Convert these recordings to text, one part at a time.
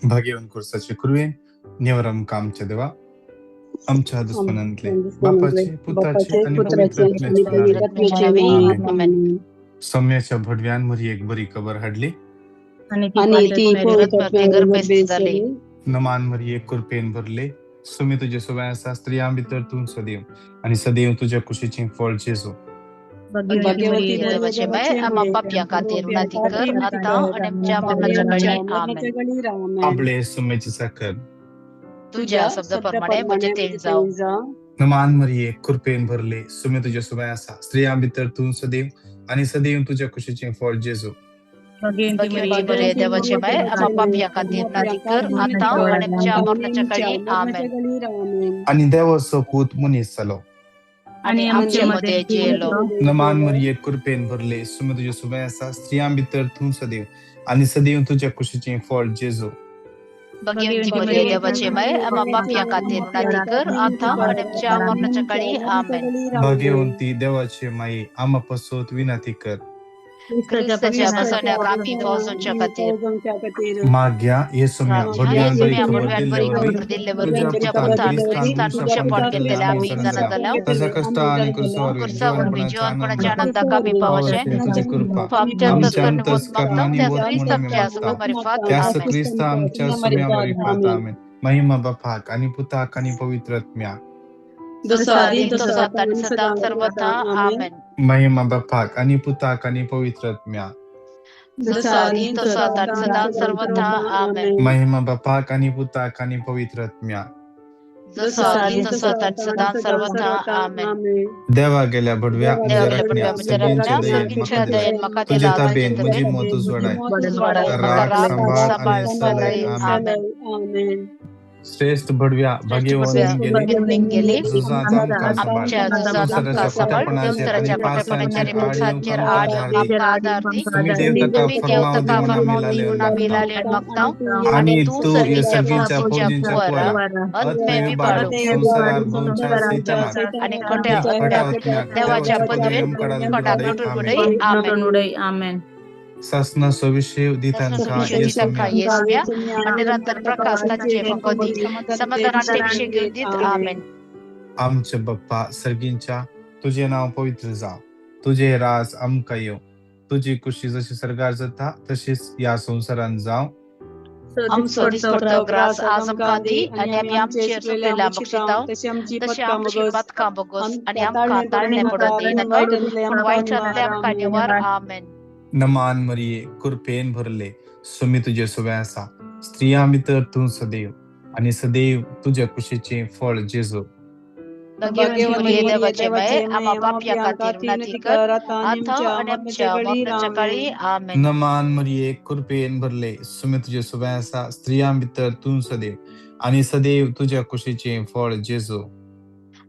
भाग्यवान कुर्साचे कुरवे निवरम कामचे देवा आमच्या दुश्मनांतले बापाचे पुताचे आणि पवित्र आत्म्याचे नावे आमेन. सौम्याच्या भडव्यांवर एक बरी कबर हाडली आणि ती पवित्र आत्म्यावर बेसली नमानवर एक कुरपेन भरले सुमी तुझे सुवाया स्त्रियां भितर तू सदैव आणि सदैव तुझ्या कुशीचे फळ जेजू. भाग्यवती देवाचे बाय आम्हा पाप्या खातीर विनंती कर आता आणि आमच्या मरणाच्या काळी आमेन. आपले सुमेची साखर तुझ्या शब्दाप्रमाणे म्हणजे तेल जाऊ. नमानवर एक कुरपेन भरले सुमी तुझे सुवाया स्त्रियां भितर तू सदैव आणि सदैव तुझ्या कुशीचे फळ जेजू. भाग्यवती बरे देवाचे बाय आम्हा पाप्या खातीर विनंती कर आता आणि आमच्या मरणाच्या काळी आमेन. आणि देवाचो पूत मनीस जालो आणि आमच्या मध्ये जेलो. नमानवर एक कुरपेन भरले सुमी तुझे सुवाया स्त्रियां भितर तू सदैव आणि सदैव तुझ्या कुशीचे फळ जेजू. भाग्यवती बरे देवाचे बाय आम्हा पाप्या खातीर विनंती कर आता आणि आमच्या मरणाच्या काळी आमेन. भाग्यवंती देवाचे माये आम्हा पसोत विनंती कर. ख्रिस्ताच्या बसवण्याक आम्ही पावसाच्या खातीर माग्या येसुम्या भडव्यान बरी खबर दिल्लेवर तुझ्या पुता ख्रिस्तान शपथ घेतलेले आम्ही जाणत आलो. त्याचा कष्ट आणि कुर्सावर जीवनपणाच्या आनंदाक आम्ही पावशे तुझी कृपा आमच्या आमच्या अंतस्करणी अंतस्करणाने त्या बोध ख्रिस्त म्हणून आमच्या मागता समरिफात त्यास आमेन. ख्रिस्त आमच्या सुम्या मरिफात आमेन. महिमा बापाक आणि पुताक आणि पवित्र आत्म्या जसं आधी तसं आता आणि सदा सर्वथा आमेन. महिमा बापाक आणि पुताक आणि पवित्र आत्म्या जसं आधी तसं आता आणि सदा सर्वथा आमेन. महिमा बापाक आणि पुताक आणि पवित्र आत्म्या जसं आधी तसं आता आणि सदा सर्वथा आमेन. देवा गेल्या भडव्या देवाला पडव्या म्हणजे रखण्या सगळींच्या दयेन मका तुझे दिला ताबेन म्हणजे मोतूच वडाय राग संभाळ आणि सलय आमेन. श्रेष्ठ भडव्या भाग्यवान गेले आमच्या दुसऱ्याच्या खोट्यापणाचे आणि पासांचेर आड आधारती तुम्ही देवता फरमावली मिलाले मागता आणि तू सर्गीच्या फौजींच्या पोरा आत्मे विभाडू संसारार भूमच्या सैतानाक आणि खोट्या देवाच्या पदवी कडाकडुडई आमेन. ससना सविषय दितांका येसुम्या आणि निरंतर प्रकाश ताचे फकदी समाधानाचे विषय घेऊन देत आमेन. आमचे बाप्पा सर्गींच्या तुझे नाव पवित्र जाव तुझे राज आमका येव तुझी कुशी जशी सरकार जाता तशीच या संसारान जाव. आमचो दिसपडतो ग्रास आज आमकां दी आणि आम्ही आमचेर सुटलेल्या बक्षिताव तशी आमची बातकां बगोस आणि आमकां ताळणे पडत देनाका पण वाईटांतल्या आमकां निवार आमेन. नमान मरिये कुरपेन भरले सुमी तुझे सुव्यासा स्त्रियां भितर तू सदैव आणि सदैव तुझ्या कुशीचे फळ जेजू. भाग्यवती देवाचे बाय आम्हा पाप्या खातीर विनंती कर आता आणि आमच्या मरणाच्या काळी आमेन. नमान मरिये कुरपेन भरले सुमी तुझे सुव्यासा स्त्रियां भितर तू सदैव आणि सदैव तुझ्या कुशीचे फळ जेजू.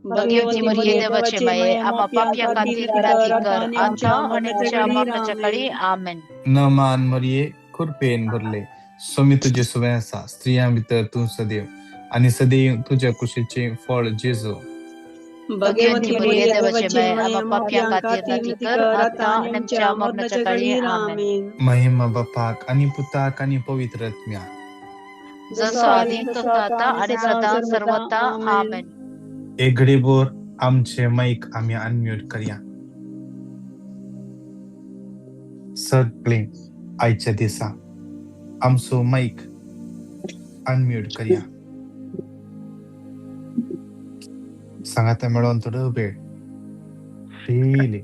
भाग्यवती मरिये देवाचे बाय आम्हा पाप्या खातीर विनंती कर आता आणि आमच्या मरणाच्या काळी आमेन. नमान मरिये कुरपेन भरले सुमी तुझे सुव्यासा स्त्रियां भितर तू सदैव आणि सदैव तुझ्या कुशीचे फळ जेजू. भाग्यवती मरिये देवाचे बाय आम्हा पाप्या खातीर विनंती कर आता आणि आमच्या मरणाच्या काळी आमेन. महिमा बापाक आणि पुताक आणि पवित्र आत्म्या जसं आधी तसं आता आणि सदा सर्वथा आमेन. एक घडीभर आमचे माईक आम्ही अनम्यूट करूया. सगळे आयच्या दिसा आमचो माईक अनम्यूट करूया. सांगाता मेळोन थोडो वेळ फ्रीली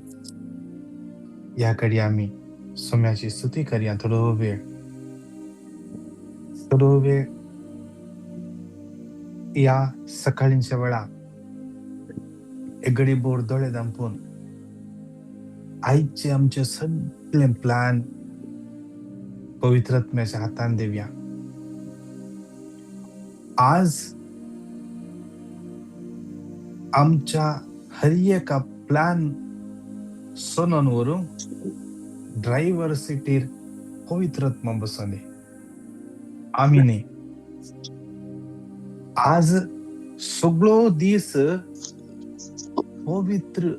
या घडी आम्ही सोम्याची स्तुती करूया. थोडो वेळ या सकाळींच्या वेळा एक घडी बोर दोळे दांपून आईचे आमचे सगळे प्लॅन पवित्र आत्म्याच्या हातान देऊया. आज आमच्या हर एका प्लॅन सोनून वरून ड्रायव्हर सीटीर पवित्र आत्मा बसवले. आम्ही आज सगळो दीस पवित्र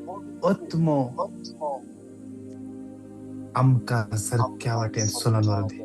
आत्मो आमका सारख्या वाटेन सोलून दे.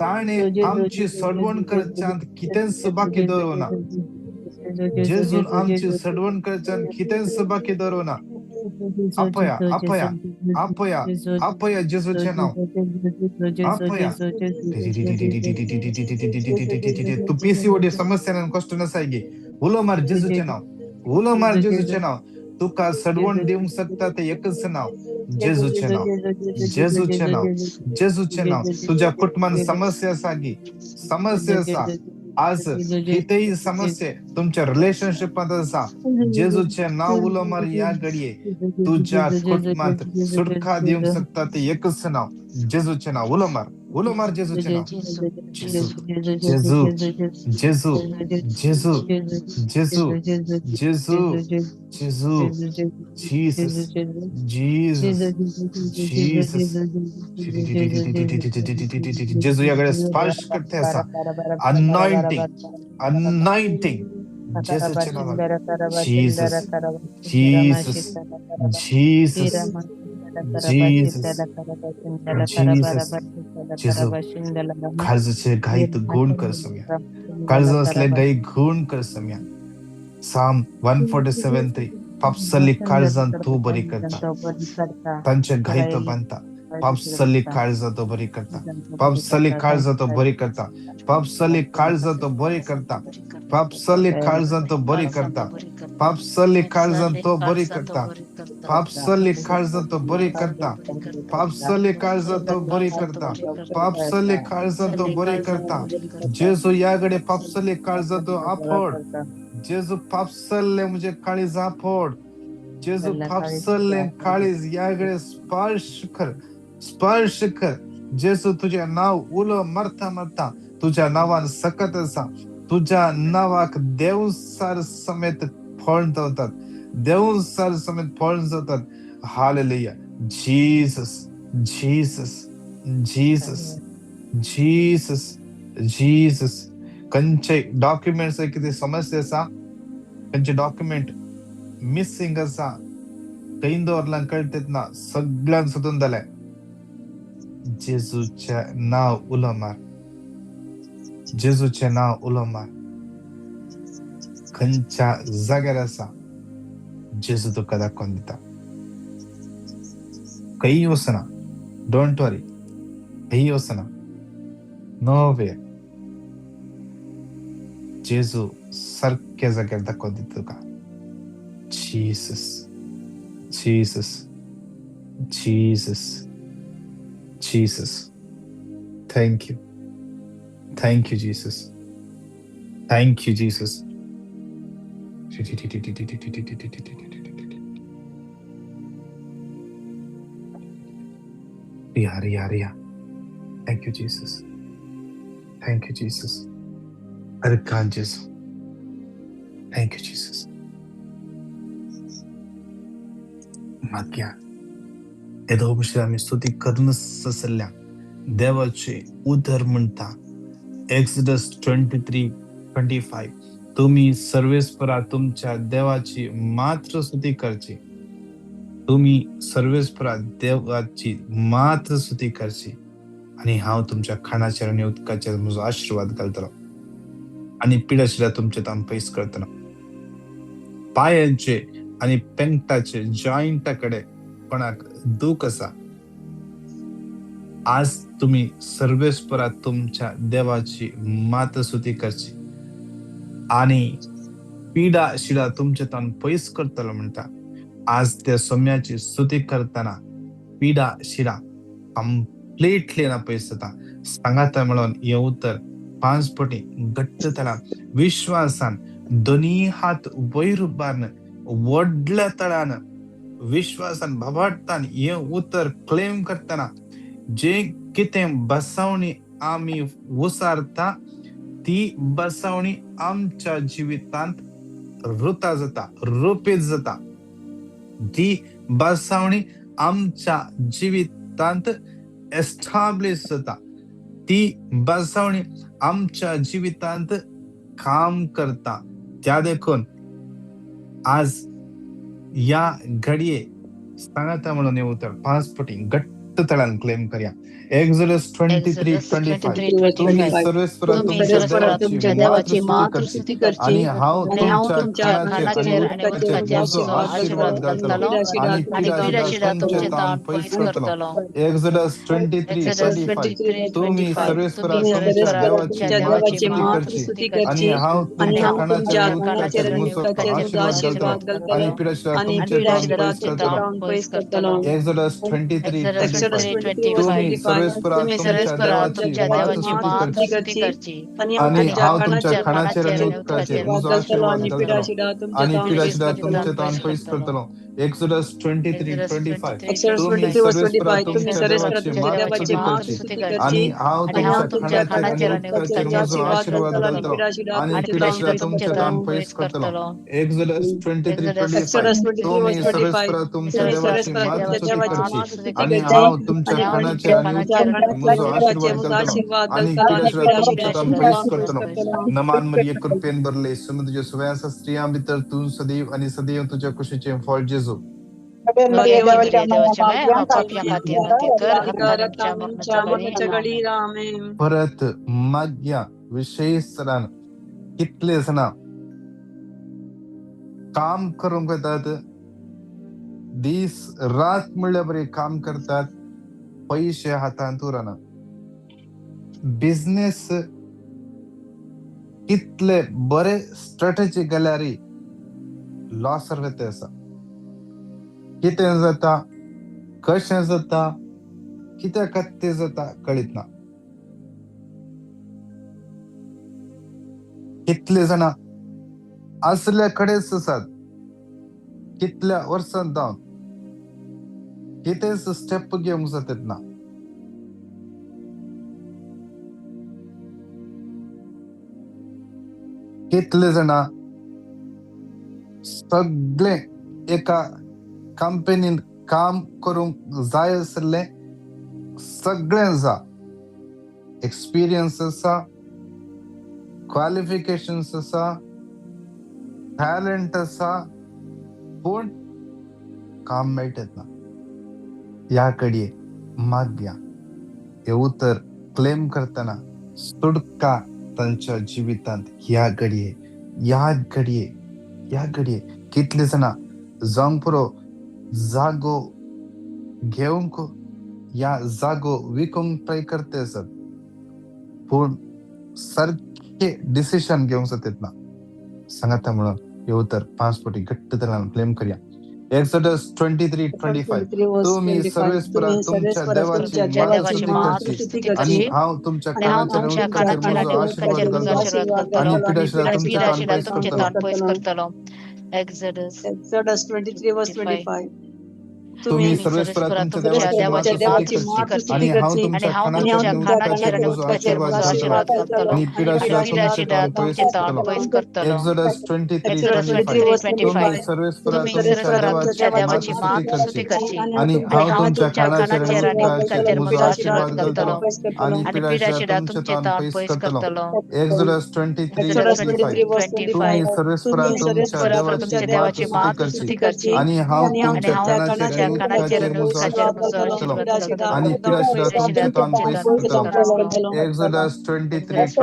ताणे आमची सडवण करच्यान कितेंच बाकी दवरना. जेजून आमची सडवण करच्यान कितेंच बाकी दवरना. आपया आपया आपया आपया जेजूचे नाव. आपया तू पीसीओडी समस्या कष्ट नसायगी. उलो मार जेजूचे नाव. उलो मार जेजूचे नाव. तुका सडवण देऊंक शकता ते एकच नाव, जेजूचे नाव. जेजूचे नाव. जेजूचे नाव. तुझ्या कुटुंबात समस्या आसागी. समस्या आसा. आज कितेही समस्या तुमच्या रिलेशनशिपात आसा, जेजूचे नाव उलो मार या घडये तुझ्या कुटुंबात सुटका देऊंक शकता ते एकच नाव, जेजूचे नाव. उलो मार जेजूचे नाव. जेजू जेजू जेजू जेजू जेजू जेजू जेजू जीसस जीसस जीसस. जेजू याकडे स्पर्श करते असा अनॉइंटिंग जेजूच्या नावात. Jesus Jesus Jesus Jesus Jesus. जेजू काळजाचे घाईत गुण कर सम्या. काळज असले गाई गुण कर सम्या. साम 147:3 पापसली काळजान तू बरी करता. तांचे घाईत बांधता. पापसली काळजा तो बरी करता. पापसली काळजा तो बरी करता. पापसली काळजा तो बरी करता. पापसली काळजा तो बरी करता. पापसली काळजा तो बरी करता. पापसली काळजा तो बरी करता. पापसली काळजा तो बरी करता. पापसली काळजा तो बरी करता. जेजू याकडे पापसली काळजा तो आफोड. जेजू पापसले म्हणजे काळीज आफोड. जेजू पापसले काळीज याकडे स्पर्श कर. स्पर्श कर. जेजू तुझे नाव उलो मरता मरता तुझ्या नावान सकत असा. तुझ्या नावाक देवसार समेत फळ जातात. देवसार समेत फळ जातात. Hallelujah. Jesus Jesus Jesus Jesus Jesus. कंचे डॉक्युमेंट्स किती समस्या असा. कंचे डॉक्युमेंट मिसिंग असा. कैन दवरला कळतेत ना सगळ्यां सोदून जाले. जेजूचे नाव उलो मार. जेजूचे नाव उलो मार. खंयच्या जाग्यार आसा जेजू तुका दाखोवन दिता. खंयी वचना. Don't worry. खंयी वचना. No way. जेजू सारक्या जाग्यार दाखोवन दिता तुका. Jesus Jesus Jesus Jesus. Thank you. Thank you Jesus. Thank you Jesus. Riya. Thank you Jesus. Thank you Jesus. अरकान जेजू. Thank you Jesus. मागया येदो भशेन आमी स्तुती करूनच ससल्या देवाचे उदर म्हणटा. एक्सोडस 23:25 तुम्ही सर्वेस्परा तुमच्या देवाची मात्र स्तुती करची. तुम्ही सर्वेस्परा देवाची मात्र स्तुती करची आणि हांव तुमच्या खाणाचेर आनी उदकाचेर म्हजो आशीर्वाद घालतलो आणि पिडाशिरा तुमचे तान पयस करतलो. पायांचे आणि पेंगटाचे जॉइंटाकडे कोणाक दूख असा. आज तुम्ही सर्वेस्परा तुमच्या देवाची मात्र स्तुती करची आणि पिडा शिडा तुमचे तान पयस करतलो म्हणटा. आज त्या सोम्याची स्तुती करताना पिडा शिडा कंप्लीटली ना पयस जाता. सांगाता म्हणून हे उतर 5 पटी घट्टतला विश्वासान दोन्ही हात वयर उबारन व्हडल्या तळान विश्वासान भाबाडतान हे उतर क्लेम करताना जे कितें बसावणी आमी उसारता ती बसावणी आमच्या जिवितांत रुता जाता, रोपीत जाता. ती बसावणी आमच्या जिवितांत एस्टाब्लिश जाता. ती बसावणी आमच्या जिवितांत काम करता. त्या देखून आज या घडये सांगता म्हणून हे उतर 5 पटी घट्ट घट्ट तळान क्लेम करूया. एक्झोडस 23:25 तुम्ही सर्वेस्परा तुमच्या देवाची मातृस्तुती करची आणि हांव तुमच्या खाणाचेर आणि उदकाचेर म्हजो आशीर्वाद घालतलो आणि पिडाशिरा तुमचे ताण पयस करतलो. एक्झोडस 23:25 तुम्ही सर्वेस्परा तुमच्या देवाची मातृस्तुती करची आणि हांव तुमच्या खाणाचेर आणि उदकाचेर आशीर्वाद घालतलो आणि पिडाशिरा तुमचे ताण पयस करतलो. एक्झोडस 23:25 तुम्ही सर्वेस्परा तुमच्या देवाची मातृस्तुती करची आणि हांव तुमच्या खाणाचेर आणि उदकाचेर म्हजो आशीर्वाद घालतलो आणि पिडाशिरा तुमचे ताण पयस करतलो. एक्झोडस 23:25 तुम्ही सर्वेस्परा तुमच्या देवाची मातृस्तुती करची आणि हांव तुमच्या खाणाचेर आणि उदकाचेर म्हजो आशीर्वाद घालतलो आणि पिडाशिरा तुमचे ताण पयस करतलो. एक्झोडस 23:25 तुम्ही सर्वेस्परा तुमच्या देवाची मातृस्तुती करची आणि हांव तुमच्या खाणाचेर आणि उदकाचेर म्हजो आशीर्वाद घालतलो आणि पिडाशिरा तुमचे ताण पयस करतलो. नमान मरिये कृपेन भरले सुन तुझ्या सुवास स्त्रियां भितर तू सदैव आणि सदैव तुझ्या कुशीचे फळ जेजू. परत माग्या विशेषरान कितले सणा काम करूंक येतात, दीस रात म्हणल्या बरे काम करतात, पैसे हातांत उरना. बिझनेस कितले बरे स्ट्रॅटेजी गॅलरी लॉसर वयता आसा. कितें जाता, कशें जाता, कित्याक तें जाता कळीत ना. कितले जाणा असल्या कडेच आसात कितल्या वर्सांत जावन कितेंच स्टेप घेवंक जातात ना. कितले जाणा सगळे एका कंपनीन काम करूंक जाय आसले, सगळ्यांचा एक्सपिरियन्स आसा, क्वालिफिकेशन्स आसा, टॅलेंट आसा, पूण काम मेळटत ना. ह्या कडये माग्या हे उतर क्लेम करतना सुटका तांच्या जिवितांत ह्या घडये कितले जाणा जावंक पुरो जागो घेवंक या जागो विकूंक ट्राय करते आसत, पूण सारखे डिसिशन घेवंक जातात ना. सांगाता म्हणून हे उतर 5 फावटी घट्ट तरान क्लेम करूया. एक्झोडस 23:25 तुम्ही सर्वेस्परा तुमच्या देवाची मातृस्तुती करची आणि तुमच्या खाणाचेर म्हजो आशीर्वाद घालतलो आणि पिडाशिरा तुमचे ताण पयस करतलो. Exodus 23:25 तुम्ही सर्वेस्परा तुमच्या देवाची मातृस्तुती करची आणि हांव तुमच्या खाणाचेर आणि उदकाचेर म्हजो आशीर्वाद घालतलो आणि पिडाशिरा तुमचे ताण पयस करतलो. एक्झोडस 23:25 तुम्ही सर्वेस्परा तुमच्या देवाची मातृस्तुती करची आणि हांव तुमच्या खाणाचेर आणि उदकाचेर म्हजो आशीर्वाद घालतलो आणि पिडाशिरा तुमचे ताण पयस करतलो. एक्झोडस 23:25 तुम्ही सर्वेस्परा तुमच्या देवाची मातृस्तुती करची आणि हांव तुमच्या खाणाचेर आणि उदकाचेर म्हजो आशीर्वाद घालतलो आणि पिडाशिरा तुमचे ताण पयस करतलो. एक्झोडस 23:25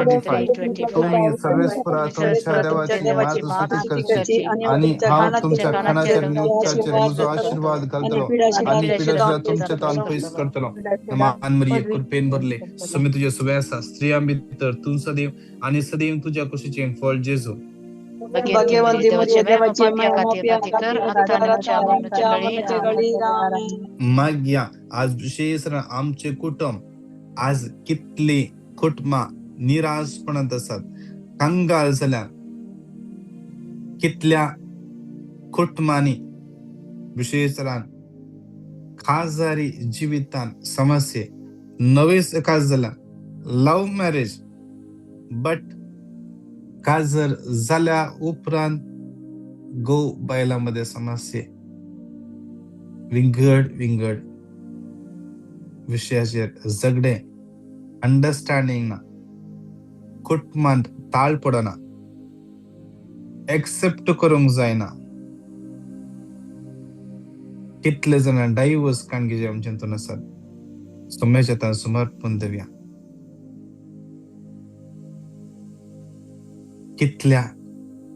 तुम्ही सर्वेस्परा तुमच्या देवाची मातृस्तुती करची आणि हांव तुमच्या खाणाचेर आणि उदकाचेर म्हजो आशीर्वाद घालतलो आणि पिडाशिरा तुमचे ताण पयस करतलो. नमान मरिये कृपेन भरले सुमी तुझ्या सुवास स्त्रियां भितर तू सदैव आणि सदैव तुझ्या कुशीचे फळ जेजू. माग्या आज विशेष आमचे कुटुंब आज कितली कुटुंबा निराशपणात आसात, कंगाल जाल्यात. कितल्या कुटुंबांनी विशेष खासदारी जिवितांत समस्ये नवेच एकाच जाला लव्ह मॅरेज, बट काजर झाल्या उपरांत गो बायलांमध्ये समस्ये विंगड विषयाचेर झगडे, अंडरस्टँडिंग ना, कुटुंबांत ताळ पडना, एक्सेप्ट करूंक जायना. कितले जाण डायव्हर्स काणगे जे आमच्यातून आसात सौम्याच्या हातान समर्पण देऊया. कितल्या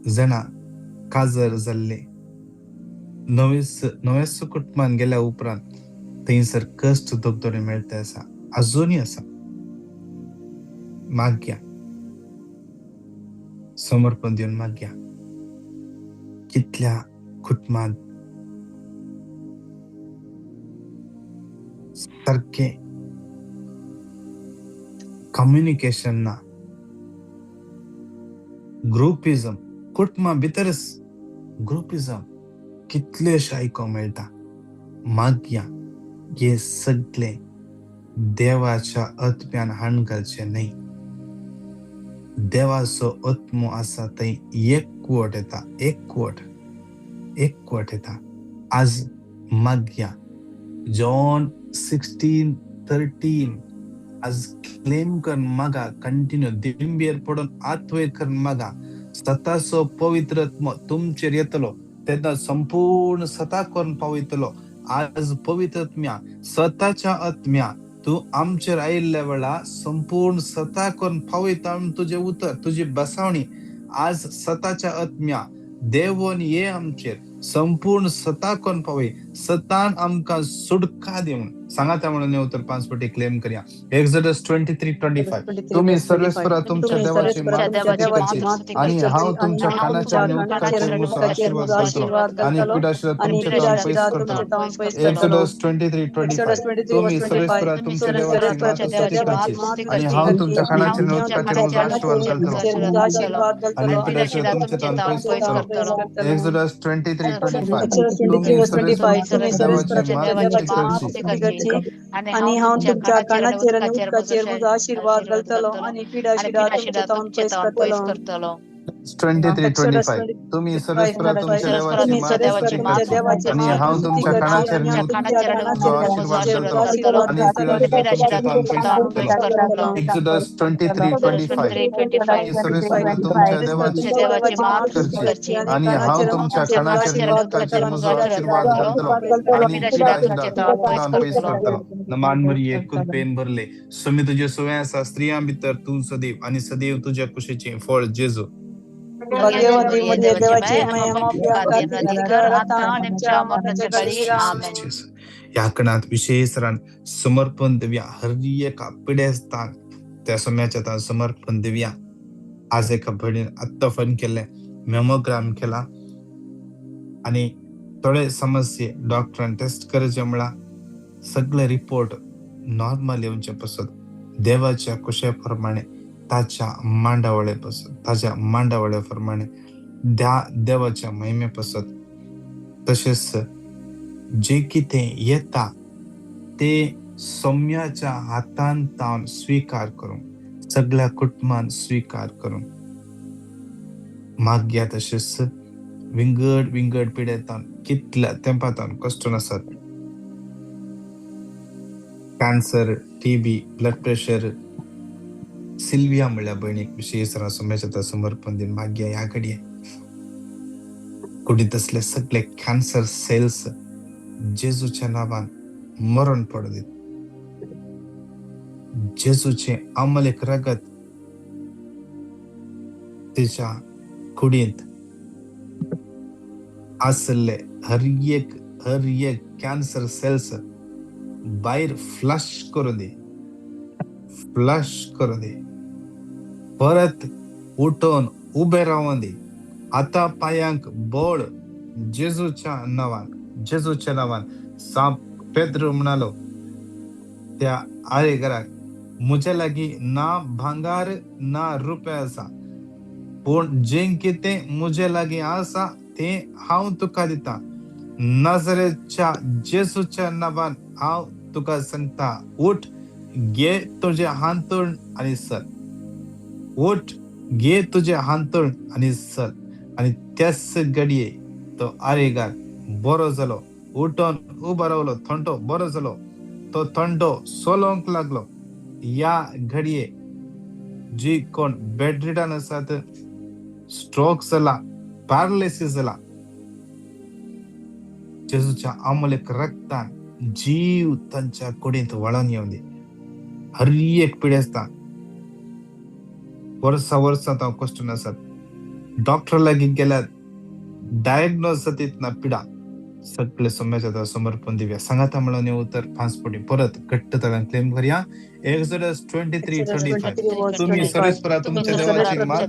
जना काजर जाल्ले नव्यास कुटुंबान गेल्या उपरांत थंयसर कष्ट धोगदोडे मेळते आसा, अजूनही आसा. मागया, समर्पण दिवन मागया. कितल्या कुटुंबात सारखे कम्युनिकेशन ना, ग्रुपिझम कुटुंबा भितरच ग्रुपिझम कितलेशे आयको मेळटा. मागया हे सगळे देवाच्या आत्म्यान हाण घालचे न्हय. देवाचो आत्मो आसा थंय एकवट येता. आज मागया. जॉन 16:13 आज क्लेम करून मागा, कंटिन्यू दिंबेर पडून आत्वय करून मागा. स्वताचो पवित्र आत्मो तुमचेर येतलो, तेन्ना संपूर्ण स्वता करून पावयतलो. आज पवित्र आत्म्या, स्वताच्या आत्म्या तू आमचेर आयिल्ल्या वेळा संपूर्ण स्वता करून पावयता. तुझे उतर, तुझी बसावणी आज स्वताच्या आत्म्या देवोन ये आमचेर संपूर्ण स्वता करून पावय. सतान आमकां सुटका देऊन सांगा. त्यामुळे उतर 5 पटी क्लेम करूया. एक्झोडस 23:25 तुम्ही सर्वेस्परा तुमच्या देवाची मागणी आणि हांव तुमच्या कानाच्या आणि उदकाचेर म्हजो आशीर्वाद करतलो आणि पिडाशिरात तुमचे तावन पयस करतलो. एक्झोडस 23:25 तुम्ही सर्वेस्परा तुमच्या देवाची स्तुती करची आणि हांव तुमच्या कानाच्या आणि उदकाचेर म्हजो आशीर्वाद करतलो आणि पिडाशिरात तुमचे तावन पयस करतलो. एक्झोडस 23:25 तुम्ही सर्वेस्परा तुमच्या देवाची मागणी करची आणि हांव तुमच्या कानाचेर आणि उदकाचेर म्हजो आशीर्वाद घालतलो आणि पिडाशिरात तुमचे तावन पयस करतलो. 23:25 तुम्ही सर्वेस्परा तुमच्या देवाची मागणी आणि हांव तुमच्या कानाचेर आणि उदकाचेर म्हजो आशीर्वाद घालतलो आणि पिडाशिरात तुमचे तावन पयस करतलो. एक्झोडस 23:25 तुम्ही सर्वेस्परा तुमच्या देवाची मागणी करची आणि हांव तुमच्या कानाचेर आणि उदकाचेर म्हजो आशीर्वाद घालतलो आणि पिडाशिरात तुमचे तावन पयस करतलो. नमान मरिये कृपेन भरले, स्वामी तुझे सोय आसा स्त्रियां भितर तू सदैव आणि सदैव तुझ्या कुशीचे फळ जेजू. भाग्यवती म्हणजे देवाची महिमा या कणात विशेष रान समर्पण देऊया. हर एका पिढ्यास्तान त्या सम्याच्या तान समर्पण देऊया. आज एका भडीन आत्ता फोन केले, मेमोग्राम केला आणि थोडे समस्ये डॉक्टरान टेस्ट करचे म्हणला सगळे रिपोर्ट नॉर्मल येऊनचे पसत देवाच्या कुशेप्रमाणे ताच्या मांडावळ्याप्रमाणे देवाच्या महिमे पसत तसेच जे कितें येता ते सौम्याच्या हातान तावन स्वीकार करून सगळ्या कुटुंबान स्वीकार करून मागया. तसेच विंगड पिडेतान कितल्या तेंपातान कष्ट नसत. Cancer, TB, blood pressure, Sylvia म्हणल्या बहिणीक विशेष सौम्याच्या समर्पण दिन मागया. ह्या घडये कुठे तसले सगळे कॅन्सर सेल्स जेजूच्या नावान मरण पडू देत. जेजूचे अमलेक रगत तिच्या कुडीत असले हर एक कॅन्सर सेल्स बाहेर फ्लश करू दे. परत उठून उभे राहून दे. आता पायांक बोळ जेजूच्या नावान. सांप पेद्रो म्हणालो त्या आरेगराक, मुझे लागी ना भांगार ना रुपया आसा, पण जे कितें मुझे लागी आसा ते हांव तुका दिता. नाझरेतच्या जेजूच्या नावान हांव तुका सांगता, उठ, घे तुझे हांतरुण आणि चल. उठ, घे तुझे हांतरुण आणि चल. आणि त्याच घडये तो आरेगार बरो जालो. उठून उबो रावलो. थंडो बरो जालो. तो थंडो सोलोंक लागलो. या घडये जी कोण बेडरिडन आसात, स्ट्रोक जाला, पॅरालिसिस जाला, जेजूच्या अमोलेक रक्तान जीव तांच्या कुडींत वळून येऊन दे. हर एक पिढ्यास्ता वर्सा ताव कष्ट नसत. डॉक्टर लागीं गेल्यार डायग्नोज जातीत ना पिडा सगळे सोम्याच्या समर्पण दिव्या. सांगाता म्हणून उतर 5 पटी परत घट्ट तळ्यान क्लेम करूया. एक्सोडस 23:25 तुम्ही सर्वेस्परा तुमच्या देवाची मात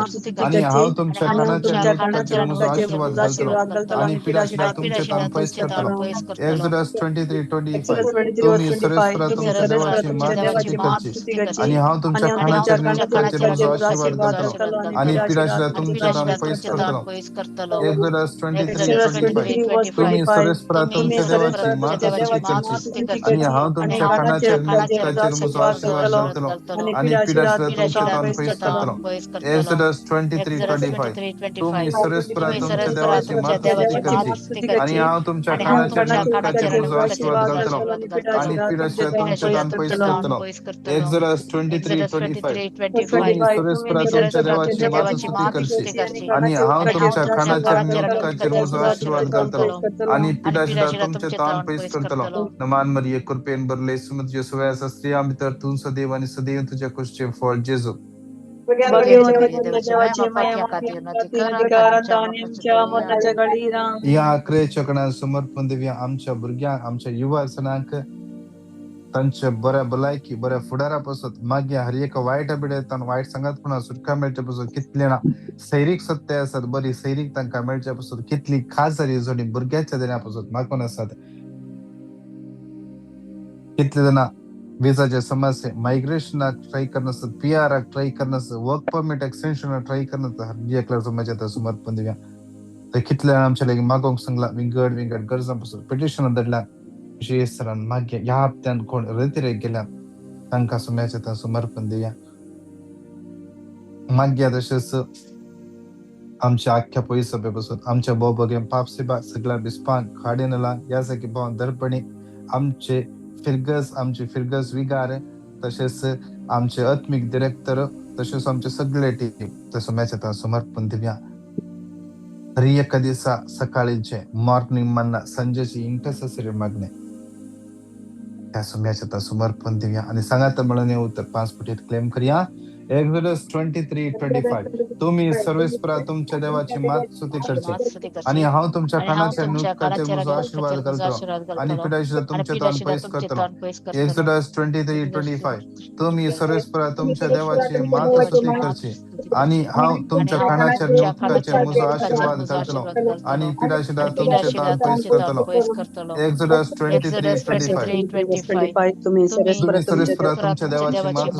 स्तुती करची आणि हांव तुमच्या कानाच्या निवडकाचेर म्हजो आशीर्वाद घालतलो आणि पिडाशिरा तुमचे तान पयस करतलो. एक्सोडस 23:25 तुम्ही सर्वेस्परा तुमच्या देवाची मात स्तुती करची आणि हांव तुमच्या कानाच्या निवडकाचेर म्हजो आशीर्वाद घालतलो आणि पिडाशिरा तुमचे तान पयस करतलो. एक्सोडस 23:25 तुम्ही सर्वेस्परा तुमच्या देवाची मात स्तुती करची आणि हांव तुमच्या कानाच्या निवडकाचेर म्हजो आशीर्वाद घालतलो आणि पिडाशिरा तुमचे तान पयस करतलो. एक्सोडस 23:25 तुम्ही सर्वेस्परा तुमच्या देवाची मात स्तुती करची आणि हांव तुमच्या कानाच्या निवडकाचेर म्हजो आशीर्वाद घालतलो आणि पिडाशिरा तुमचे तान पयस करतलो. एक्सोडस 23:25 तुम्ही सर्वेस्परा तुमच्या देवाची मात स्तुती करची आणि हांव तुमच्या कानाच्या निवडकाचेर म्हजो आशीर्वाद घालतलो आणि पिडाशिरा तुमचे तान पयस करतलो. नमान मरिये कृपेन भरले सुमत येशुवा स्त्रियां भितर तू सदैव आणि सदैव तुझ्या कुशीचे फळ जेजू. या क्रेचकना समर्पण देऊया आमच्या भुरग्यांक आमच्या युवा सणांक तांच्या बऱ्या भलायकी बऱ्या फुडारापासून मागे हर एक वायट पिड्यातून वायट संगतपणा सुटका मेळच्या पासून कितले ना सैरीक सत्य असतात बरी सैरीक तांकां मेळच्या पासून कितली खास जाली जोडी भुरग्याच्या देण्यापासून मागून असतात. कितले जाणां विजाचे समस्या मायग्रेशनाक ट्राय करनासतात PR ट्राय करनासतात वर्क परमिट एक्सटेंशनाक ट्राय करनासतात हर एकल्या समाजात समर्पण दिव्या. तर कितले आमच्या लागीं मागोंक सांगला विंगड गरजांपासून पिटिशन धाडल्या सरान मागे ह्या हप्त्यान कोण रतिरेक गेल्या तांकां समाजात समर्पण दिव्या. मागे तशेंच आमच्या आख्या पयस सभेपासून आमच्या बोबगे पाप सेवा सगळ्या बिस्पान खाडेनला यासारखी भावन दर्पणी आमचे फिरगस विगार तसेच आमचे आत्मिक डिरेक्टर तसेच आमचे सगळे टीम तसं मॅच समर्पण दिव्या. हर एका दिवसा सकाळीचे मॉर्निंग मन्ना संजेची इंटरसेसरी मागणे त्या मॅच समर्पण दिव्या आणि सांगात म्हणून उत्तर 5 पटीत क्लेम करूया. एक्सोडस 23:25 तुम्ही सर्वेस्परा तुमच्या देवाची मात स्तुती करची आणि हांव तुमच्या कानाच्या निवडकाचेर म्हजो आशीर्वाद घालतलो आणि पिडाशिरा तुमचे तान पयस करतलो. एक्सोडस 23:25 तुम्ही सर्वेस्परा तुमच्या देवाची मात स्तुती करची आणि हांव तुमच्या कानाच्या निवडकाचेर म्हजो आशीर्वाद घालतलो आणि पिडाशिरा तुमचे तान पयस करतलो. एक्सोडस 23:25 तुम्ही सर्वेस्परा तुमच्या देवाची मात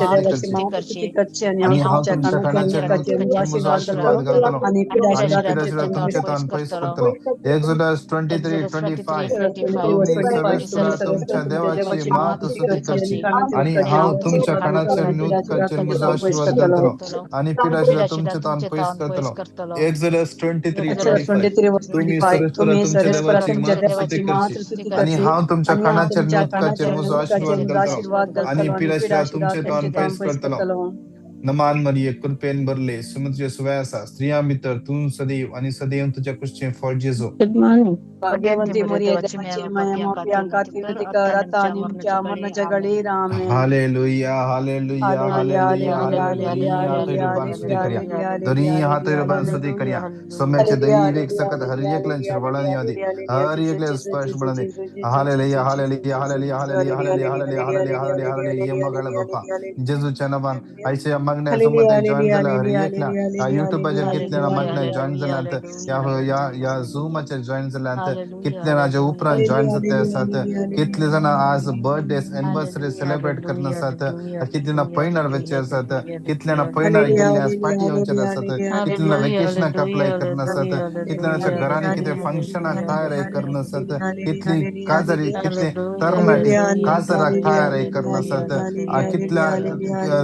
स्तुती करची आणि हांव तुमच्या कानाच्या निवडकाचेर म्हजो आशीर्वाद घालतलो आणि पिडाशिरा तुमचे तान पयस करतलो. एक्सोडस 23:25 तुम्ही सर्वेस्परा तुमच्या देवाची मात स्तुती करची आणि हांव तुमच्या कानाच्या निवडकाचेर म्हजो आशीर्वाद घालतलो आणि पिडाशिरा तुमचे तान पयस करतलो. एक्सोडस 23:25 तुम्ही सर्वेस्परा तुमच्या देवाची मात स्तुती करची आणि हांव तुमच्या कानाच्या निवडकाचेर म्हजो आशीर्वाद घालतलो आणि पिडाशिरा तुमचे तान पयस करतलो. नमान मरिये कृपेन भरले सुमत येशुवा स्त्रियां भितर तू सदैव आणि सदैव तुझ्या कुशीचे फळ जेजू. भाग्यवंती मरिये देवाची माया प्रियांका तीर्थकर आता आणि आमच्या मरणाच्या घडी amen. Hallelujah hallelujah hallelujah hallelujah. दरी हात रबान स्तुती करिया सोम्याचे दैविक सकत हर एकल्यान शिरवळण यादी हर एकल्या स्पर्श बळणे. Hallelujah hallelujah hallelujah hallelujah hallelujah hallelujah hallelujah hallelujah hallelujah मगळ बापा जेजूच्या नावान आयच्या मागण्या सोबत जॉइन झाला हर एकल्या युट्यूबाचेर कितल्या मागण्या जॉइन जाल्यात या झूमाचेर जॉइन जाल्यात कितले नाच्या उपरांत जॉइन जाते असतात कितले जण आज बर्थडेस एनिवर्सरी सेलिब्रेट करन असतात कितले ना पैनार वेचे असतात कितले ना पैनार गेल्ले आज पार्टी येवचे असतात कितले ना वेकेशनाक अप्लाय करन असतात कितले नाच्या घरांनी कितें फंक्शनाक तयारी करन असतात कितली काजारी कितले तरणाटी काजाराक तयारी करन असतात कितल्या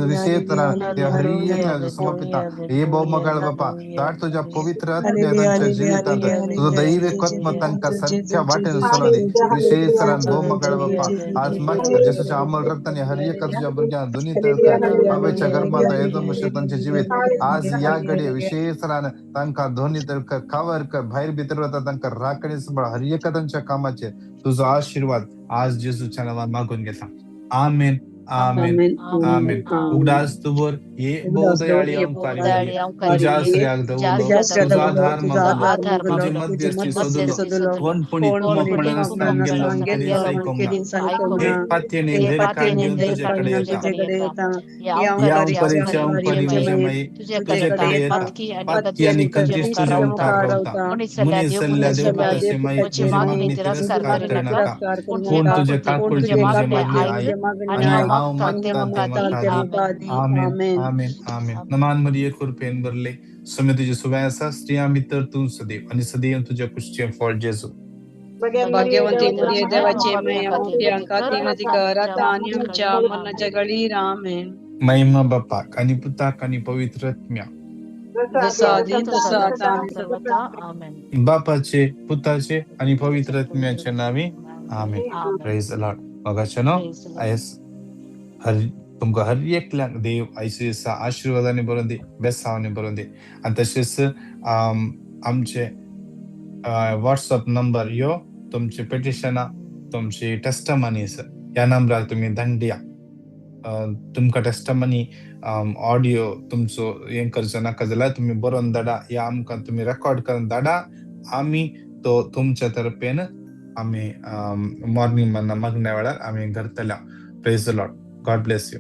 विशेष तरा ते हर एकला जो समर्पित हे भाऊ मगाळ बापा ताट तुझ्या पवित्र आत्म्या त्यांच्या जीवितात तुझं दैविक आत्मा त्यांका सत्या वाटेन सोडा दे विशेष सरान भाऊ मगाळ बापा आज मग जेसूच्या अमल रक्ताने हर एक तुझ्या बुरग्या दोन्ही तळकर हवेच्या गर्भात येतो मुशे त्यांचे जीवित आज या गडे विशेष सरान त्यांका दोन्ही तळकर कावर कर बाहेर भितर त्यांका राखणे सांभाळ हर एक त्यांच्या कामाचे तुझा आशीर्वाद आज जेसूच्या नावात मागून घेता आमेन आमेन आमेन उगडास तुवर ये बहुदयाळी अंकारी तुझ्या श्रेयाक दवलो तुझा आधार मागलो तुझे मध्यस्थी सदुलो कोण पुणी मपणन स्थान गेलो कधी सैकोम हे पात्यने धैर्यकाने तुझ्याकडे येता या अंपरीच्या अंपरी मुझे तुझ्याकडे येता पात्की आणि कंतीस तुझे ओंकार रवता मुनी सल्ल्या देवताचे माई तुझी मागणी तिरस्कार करू नका कोण तुझे काकुळची मुझे मागणी आई आमेन आमेन आमेन नमान मरिये कृपेन भरले समितीचे सुवासा स्त्रिया मित्र तू सदैव आणि सदैव तुझ्या पुष्टी फळ जेजू भाग्यवंती मरिये देवाची मैया कातीमती करता आणि आमच्या मनाच्या गळी आमेन महिमा बापा आणि पुता आणि पवित्र आत्म्या जसा आधी तसा आता आणि सर्वदा आमेन बापाचे पुताचे आणि पवित्र आत्म्याचे नावे आमेन प्रेज द लॉर्ड बघाचनो आयस हर तुमका हर एकल्या देव आयसीएसचा आशीर्वादाने भरून दे बेसावाने भरून दे आणि तसेच आमचे व्हॉट्सअप नंबर यो तुमचे पेटिशना तुमची टेस्टमनीज या नंबरार तुम्ही धाडया तुमका टेस्टमनी ऑडिओ तुमचो हें करचो नाका जाल्यार तुम्ही बरोवन धाडा या आमकां तुम्ही रेकॉर्ड करून धाडा आमी तो तुमच्या तर्फेन आमी मॉर्निंग मन्ना मागण्या वेळार आमी करतल्या praise the lord god bless you